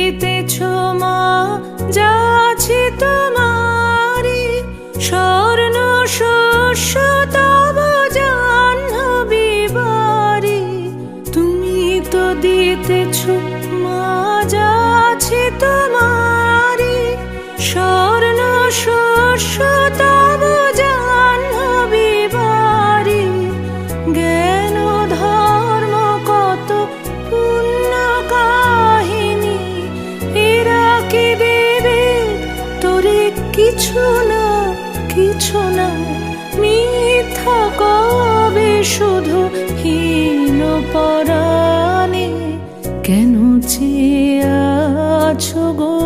দিতেছ মা যাচ্ছি তোমারি, স্বর্ণ শস্য তব জাহ্নবী বাড়ি। তুমি তো দিতেছ মা যাচ্ছি তোমারি, স্বর্ণ শস্য তব জাহ্নবী বাড়ি। জ্ঞান ধর্ম কত পুণ্য কাহিনী, এরা কি দেবে তোরে কিছু না কিছু না। মিথ্যা কবে শুধু হীন পরাণে, কেন চেয়ে আছো গো